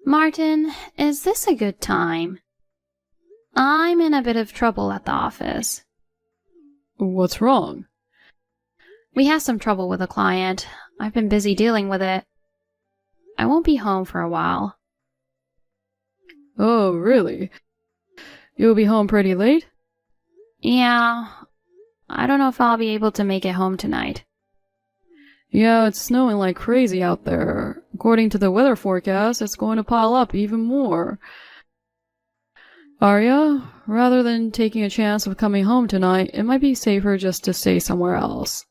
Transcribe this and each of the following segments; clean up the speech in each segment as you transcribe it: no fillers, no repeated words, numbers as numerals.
Martin, is this a good time? I'm in a bit of trouble at the office. What's wrong? We had some trouble with a client. I've been busy dealing with it. I won't be home for a while. Oh, really? You'll be home pretty late? Yeah, I don't know if I'll be able to make it home tonight. Yeah, it's snowing like crazy out there. According to the weather forecast, it's going to pile up even more. Arya, rather than taking a chance of coming home tonight, it might be safer just to stay somewhere else.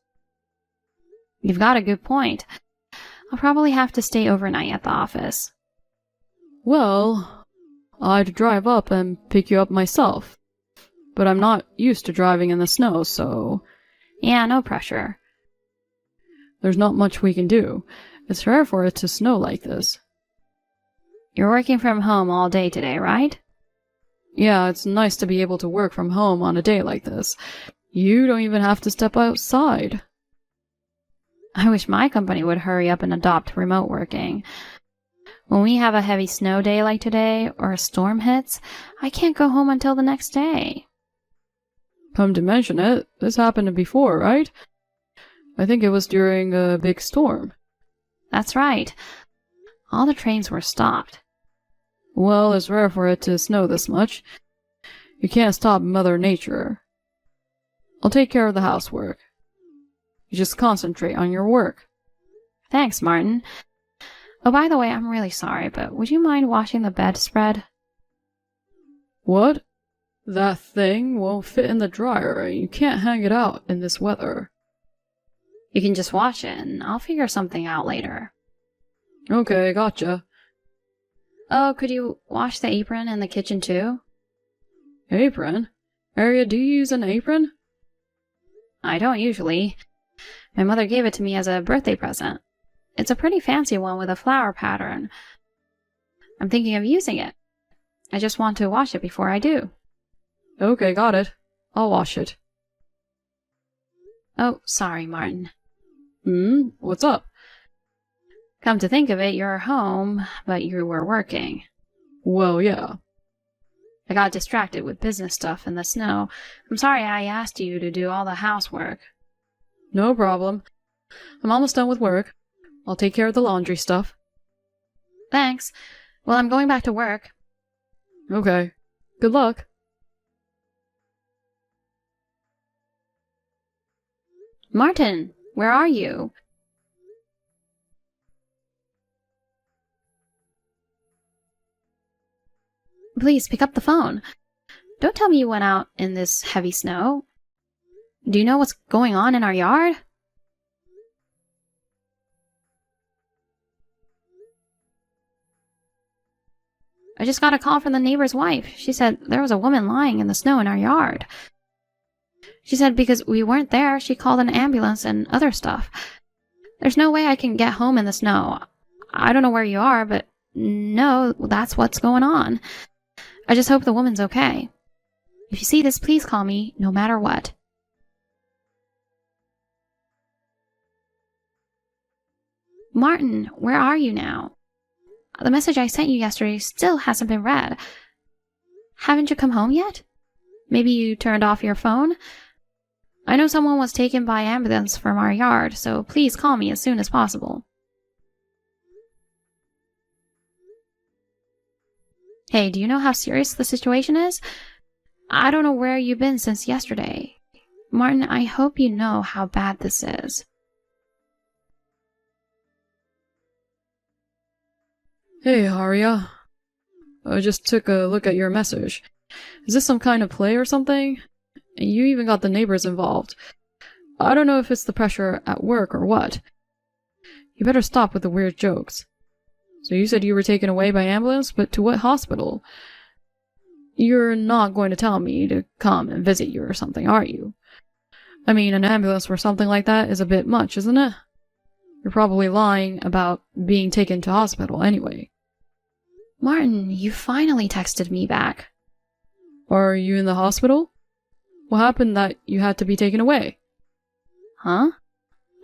You've got a good point. I'll probably have to stay overnight at the office. Well, I'd drive up and pick you up myself. But I'm not used to driving in the snow, so... Yeah, no pressure. There's not much we can do. It's rare for it to snow like this. You're working from home all day today, right? Yeah, it's nice to be able to work from home on a day like this. You don't even have to step outside. I wish my company would hurry up and adopt remote working. When we have a heavy snow day like today, or a storm hits, I can't go home until the next day. Come to mention it, this happened before, right? I think it was during a big storm. That's right. All the trains were stopped. Well, it's rare for it to snow this much. You can't stop Mother Nature. I'll take care of the housework. You just concentrate on your work. Thanks, Martin. Oh, by the way, I'm really sorry, but would you mind washing the bedspread? What? That thing won't fit in the dryer. You can't hang it out in this weather. You can just wash it, and I'll figure something out later. Okay, gotcha. Oh, could you wash the apron in the kitchen too? Apron? Arya, do you use an apron? I don't usually. My mother gave it to me as a birthday present. It's a pretty fancy one with a flower pattern. I'm thinking of using it. I just want to wash it before I do. Okay, got it. I'll wash it. Oh, sorry, Martin. What's up? Come to think of it, you're home, but you were working. Well, yeah. I got distracted with business stuff in the snow. I'm sorry I asked you to do all the housework. No problem. I'm almost done with work. I'll take care of the laundry stuff. Thanks. Well, I'm going back to work. Okay. Good luck. Martin, where are you? Please pick up the phone. Don't tell me you went out in this heavy snow. Do you know what's going on in our yard? I just got a call from the neighbor's wife. She said there was a woman lying in the snow in our yard. She said because we weren't there, she called an ambulance and other stuff. There's no way I can get home in the snow. I don't know where you are, but no, that's what's going on. I just hope the woman's okay. If you see this, please call me, no matter what. Martin, where are you now? The message I sent you yesterday still hasn't been read. Haven't you come home yet? Maybe you turned off your phone? I know someone was taken by ambulance from our yard, so please call me as soon as possible. Hey, do you know how serious the situation is? I don't know where you've been since yesterday. Martin, I hope you know how bad this is. Hey, Arya. I just took a look at your message. Is this some kind of play or something? You even got the neighbors involved. I don't know if it's the pressure at work or what. You better stop with the weird jokes. So you said you were taken away by ambulance, but to what hospital? You're not going to tell me to come and visit you or something, are you? I mean, an ambulance for something like that is a bit much, isn't it? You're probably lying about being taken to hospital anyway. Martin, you finally texted me back. Are you in the hospital? What happened that you had to be taken away? Huh?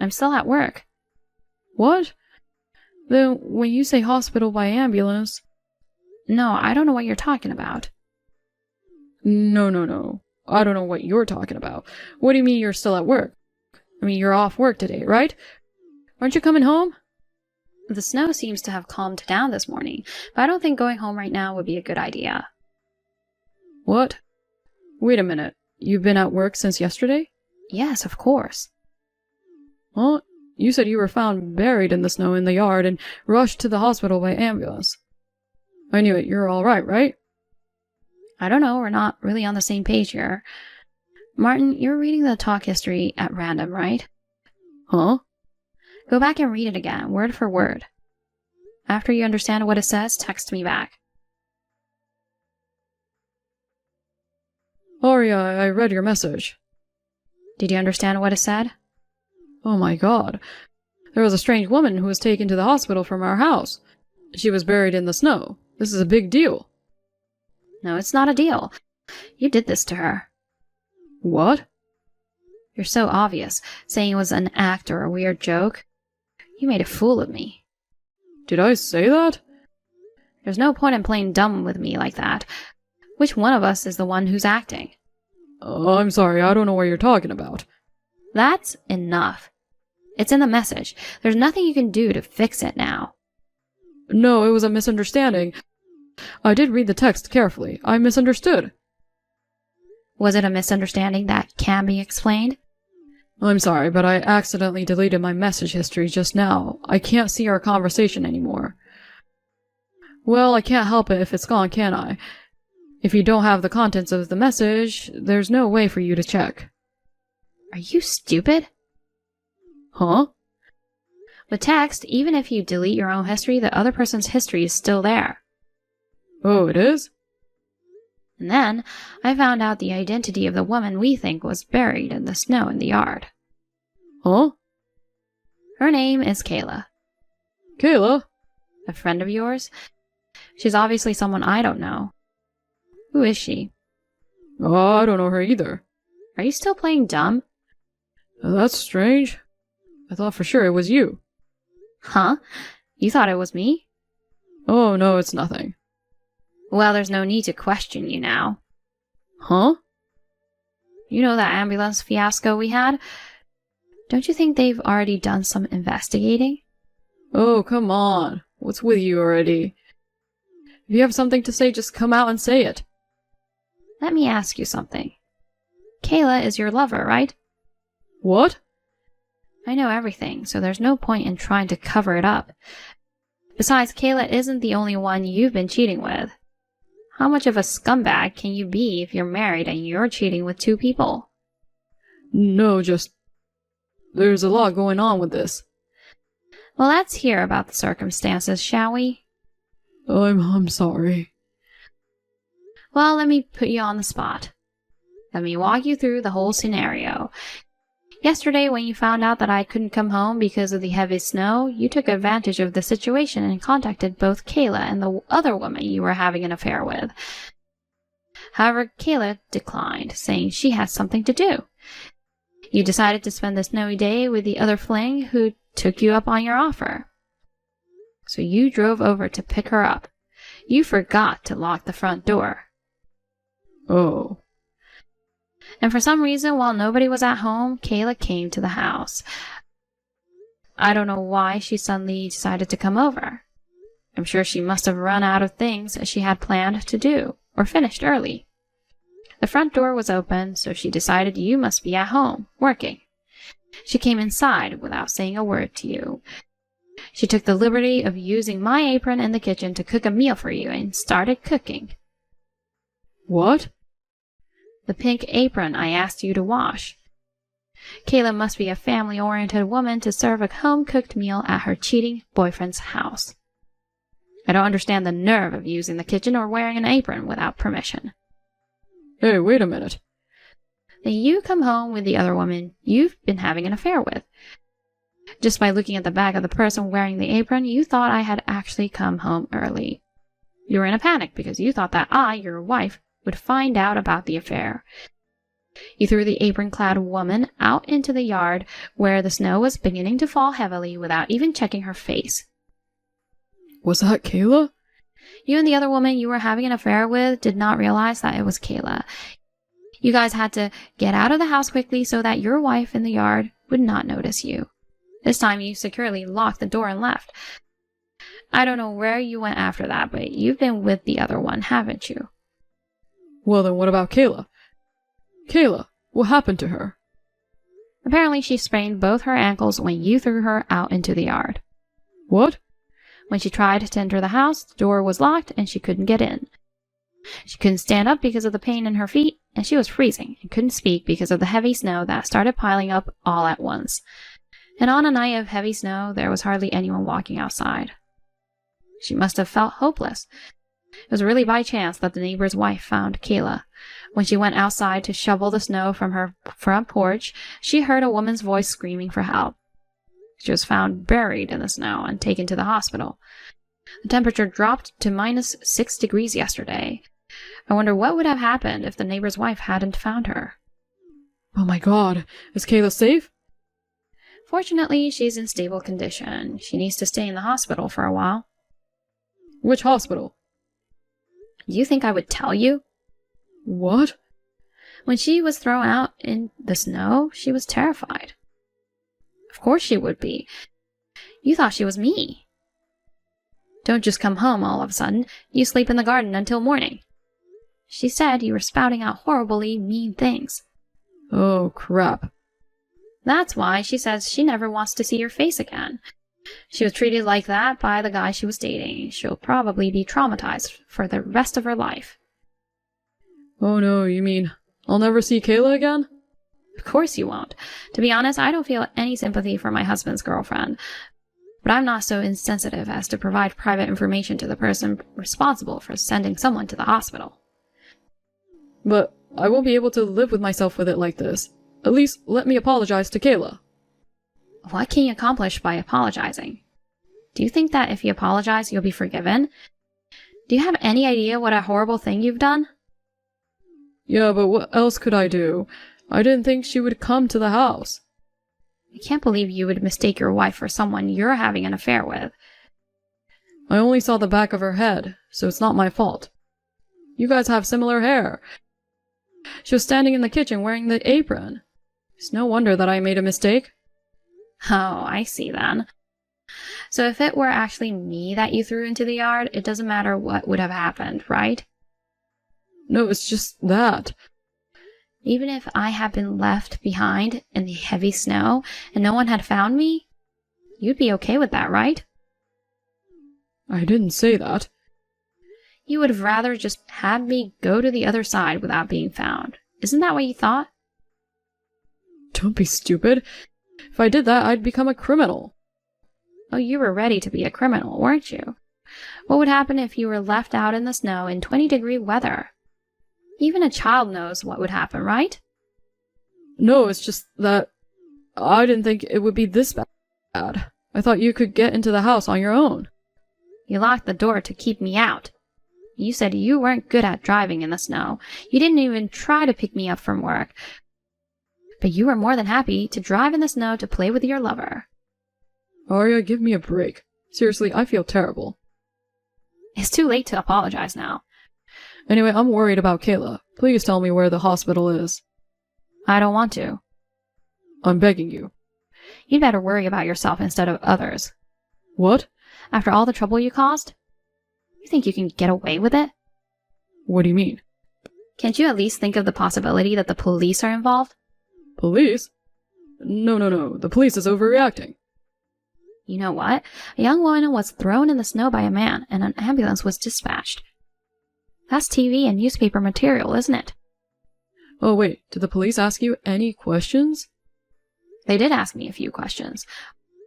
I'm still at work. What? Then when you say hospital by ambulance, No, I don't know what you're talking about. No. I don't know what you're talking about. What do you mean you're still at work? I mean, you're off work today, right? Aren't you coming home? The snow seems to have calmed down this morning, but I don't think going home right now would be a good idea. What? Wait a minute. You've been at work since yesterday? Yes, of course. Well, you said you were found buried in the snow in the yard and rushed to the hospital by ambulance. I knew it. You're all right? I don't know, we're not really on the same page here. Martin, you're reading the talk history at random, right? Huh? Go back and read it again, word for word. After you understand what it says, text me back. Arya, I read your message. Did you understand what it said? Oh my god. There was a strange woman who was taken to the hospital from our house. She was buried in the snow. This is a big deal. No, it's not a deal. You did this to her. What? You're so obvious, saying it was an act or a weird joke. You made a fool of me. Did I say that? There's no point in playing dumb with me like that. Which one of us is the one who's acting? I'm sorry, I don't know what you're talking about. That's enough. It's in the message. There's nothing you can do to fix it now. No, it was a misunderstanding. I did read the text carefully. I misunderstood. Was it a misunderstanding that can be explained? I'm sorry, but I accidentally deleted my message history just now. I can't see our conversation anymore. Well, I can't help it if it's gone, can I? If you don't have the contents of the message, there's no way for you to check. Are you stupid? Huh? With text, even if you delete your own history, the other person's history is still there. Oh, it is? And then, I found out the identity of the woman we think was buried in the snow in the yard. Huh? Her name is Kayla. Kayla? A friend of yours? She's obviously someone I don't know. Who is she? Oh, I don't know her either. Are you still playing dumb? That's strange. I thought for sure it was you. Huh? You thought it was me? Oh, no, it's nothing. Well, there's no need to question you now. Huh? You know that ambulance fiasco we had? Don't you think they've already done some investigating? Oh, come on. What's with you already? If you have something to say, just come out and say it. Let me ask you something. Kayla is your lover, right? What? I know everything, so there's no point in trying to cover it up. Besides, Kayla isn't the only one you've been cheating with. How much of a scumbag can you be if you're married and you're cheating with two people? No, just... There's a lot going on with this. Well, let's hear about the circumstances, shall we? I'm sorry. Well, let me put you on the spot. Let me walk you through the whole scenario. Yesterday, when you found out that I couldn't come home because of the heavy snow, you took advantage of the situation and contacted both Kayla and the other woman you were having an affair with. However, Kayla declined, saying she had something to do. You decided to spend the snowy day with the other fling who took you up on your offer. So you drove over to pick her up. You forgot to lock the front door. Oh. And for some reason, while nobody was at home, Kayla came to the house. I don't know why she suddenly decided to come over. I'm sure she must have run out of things she had planned to do, or finished early. The front door was open, so she decided you must be at home, working. She came inside without saying a word to you. She took the liberty of using my apron in the kitchen to cook a meal for you and started cooking. What? The pink apron I asked you to wash. Kayla must be a family-oriented woman to serve a home-cooked meal at her cheating boyfriend's house. I don't understand the nerve of using the kitchen or wearing an apron without permission. Hey, wait a minute. Then you come home with the other woman you've been having an affair with. Just by looking at the back of the person wearing the apron, you thought I had actually come home early. You were in a panic because you thought that I, your wife, would find out about the affair. You threw the apron-clad woman out into the yard where the snow was beginning to fall heavily without even checking her face. Was that Kayla? You and the other woman you were having an affair with did not realize that it was Kayla. You guys had to get out of the house quickly so that your wife in the yard would not notice you. This time you securely locked the door and left. I don't know where you went after that, but you've been with the other one, haven't you? Well then what about Kayla? Kayla, what happened to her? Apparently she sprained both her ankles when you threw her out into the yard. What? When she tried to enter the house, the door was locked and she couldn't get in. She couldn't stand up because of the pain in her feet, and she was freezing and couldn't speak because of the heavy snow that started piling up all at once. And on a night of heavy snow, there was hardly anyone walking outside. She must have felt hopeless. It was really by chance that the neighbor's wife found Kayla. When she went outside to shovel the snow from her front porch, she heard a woman's voice screaming for help. She was found buried in the snow and taken to the hospital. The temperature dropped to -6 degrees yesterday. I wonder what would have happened if the neighbor's wife hadn't found her. Oh my god, is Kayla safe? Fortunately, she's in stable condition. She needs to stay in the hospital for a while. Which hospital? Do you think I would tell you? What? When she was thrown out in the snow, she was terrified. Of course she would be. You thought she was me. Don't just come home all of a sudden. You sleep in the garden until morning. She said you were spouting out horribly mean things. Oh, crap. That's why she says she never wants to see your face again. She was treated like that by the guy she was dating. She'll probably be traumatized for the rest of her life. Oh no, you mean I'll never see Kayla again? Of course you won't. To be honest, I don't feel any sympathy for my husband's girlfriend. But I'm not so insensitive as to provide private information to the person responsible for sending someone to the hospital. But I won't be able to live with myself with it like this. At least let me apologize to Kayla. What can you accomplish by apologizing? Do you think that if you apologize, you'll be forgiven? Do you have any idea what a horrible thing you've done? Yeah, but what else could I do? I didn't think she would come to the house. I can't believe you would mistake your wife for someone you're having an affair with. I only saw the back of her head, so it's not my fault. You guys have similar hair. She was standing in the kitchen wearing the apron. It's no wonder that I made a mistake. Oh, I see then. So if it were actually me that you threw into the yard, it doesn't matter what would have happened, right? No, it's just that. Even if I had been left behind in the heavy snow and no one had found me, you'd be okay with that, right? I didn't say that. You would have rather just had me go to the other side without being found. Isn't that what you thought? Don't be stupid. If I did that, I'd become a criminal. Oh, you were ready to be a criminal, weren't you? What would happen if you were left out in the snow in 20-degree weather? Even a child knows what would happen, right? No, it's just that I didn't think it would be this bad. I thought you could get into the house on your own. You locked the door to keep me out. You said you weren't good at driving in the snow. You didn't even try to pick me up from work. But you were more than happy to drive in the snow to play with your lover. Arya, give me a break. Seriously, I feel terrible. It's too late to apologize now. Anyway, I'm worried about Kayla. Please tell me where the hospital is. I don't want to. I'm begging you. You'd better worry about yourself instead of others. What? After all the trouble you caused? You think you can get away with it? What do you mean? Can't you at least think of the possibility that the police are involved? Police? No. The police is overreacting. You know what? A young woman was thrown in the snow by a man, and an ambulance was dispatched. That's TV and newspaper material, isn't it? Oh wait, did the police ask you any questions? They did ask me a few questions.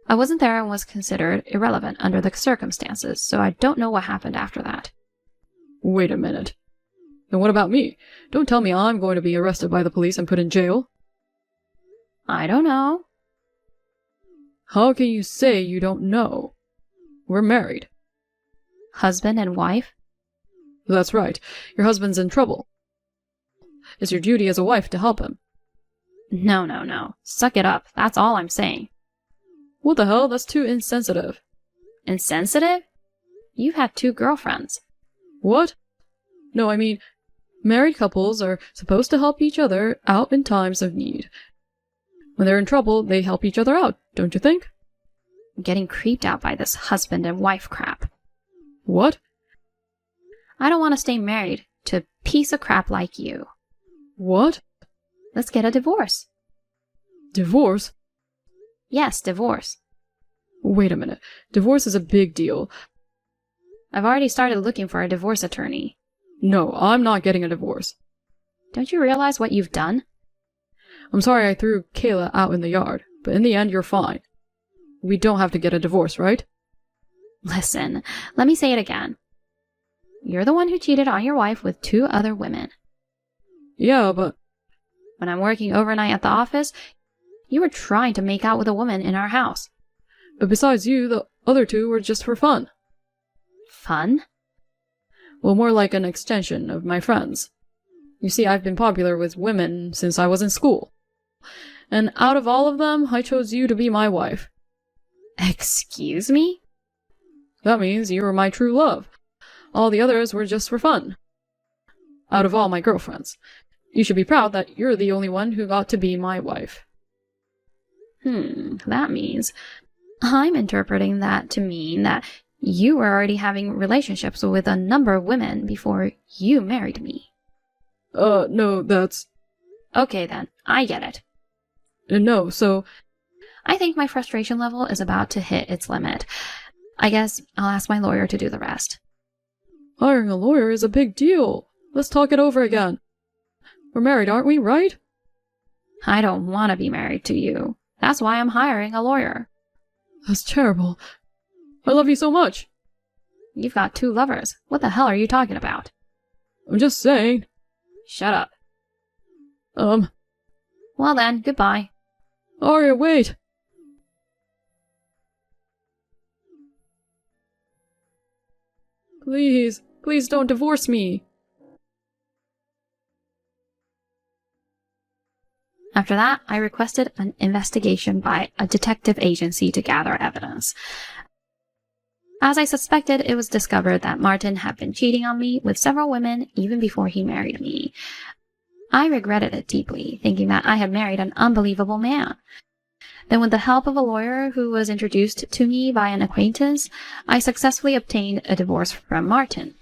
I wasn't there and was considered irrelevant under the circumstances, so I don't know what happened after that. Wait a minute. Then what about me? Don't tell me I'm going to be arrested by the police and put in jail. I don't know. How can you say you don't know? We're married. Husband and wife? That's right. Your husband's in trouble. It's your duty as a wife to help him. No. Suck it up. That's all I'm saying. What the hell? That's too insensitive. Insensitive? You've had 2 girlfriends. What? No, I mean, married couples are supposed to help each other out in times of need. When they're in trouble, they help each other out, don't you think? I'm getting creeped out by this husband and wife crap. What? I don't want to stay married to a piece of crap like you. What? Let's get a divorce. Divorce? Yes, divorce. Wait a minute. Divorce is a big deal. I've already started looking for a divorce attorney. No, I'm not getting a divorce. Don't you realize what you've done? I'm sorry I threw Kayla out in the yard, but in the end, you're fine. We don't have to get a divorce, right? Listen, let me say it again. You're the one who cheated on your wife with 2 other women. Yeah, but... When I'm working overnight at the office, you were trying to make out with a woman in our house. But besides you, the other 2 were just for fun. Fun? Well, more like an extension of my friends. You see, I've been popular with women since I was in school. And out of all of them, I chose you to be my wife. Excuse me? That means you were my true love. All the others were just for fun. Out of all my girlfriends. You should be proud that you're the only one who got to be my wife. That means... I'm interpreting that to mean that you were already having relationships with a number of women before you married me. No, that's... Okay then, I get it. No, so... I think my frustration level is about to hit its limit. I guess I'll ask my lawyer to do the rest. Hiring a lawyer is a big deal. Let's talk it over again. We're married, aren't we, right? I don't want to be married to you. That's why I'm hiring a lawyer. That's terrible. I love you so much. You've got 2 lovers. What the hell are you talking about? I'm just saying. Shut up. Well then, goodbye. Arya, wait. Please, please don't divorce me. After that, I requested an investigation by a detective agency to gather evidence. As I suspected, it was discovered that Martin had been cheating on me with several women even before he married me. I regretted it deeply, thinking that I had married an unbelievable man. Then with the help of a lawyer who was introduced to me by an acquaintance, I successfully obtained a divorce from Martin.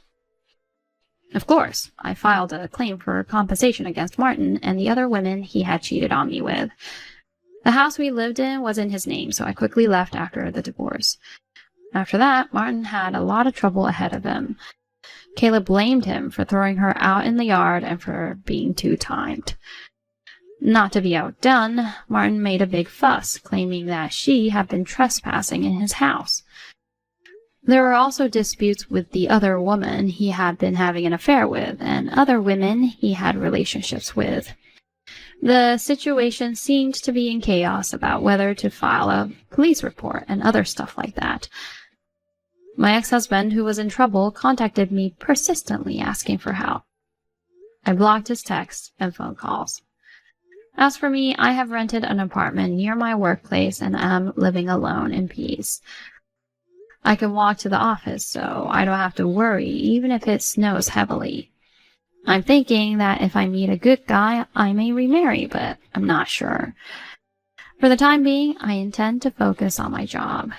Of course, I filed a claim for compensation against Martin and the other women he had cheated on me with. The house we lived in was in his name, so I quickly left after the divorce. After that, Martin had a lot of trouble ahead of him. Kayla blamed him for throwing her out in the yard and for being too timed. Not to be outdone, Martin made a big fuss, claiming that she had been trespassing in his house. There were also disputes with the other woman he had been having an affair with, and other women he had relationships with. The situation seemed to be in chaos about whether to file a police report and other stuff like that. My ex-husband, who was in trouble, contacted me persistently asking for help. I blocked his texts and phone calls. As for me, I have rented an apartment near my workplace and am living alone in peace. I can walk to the office, so I don't have to worry, even if it snows heavily. I'm thinking that if I meet a good guy, I may remarry, but I'm not sure. For the time being, I intend to focus on my job.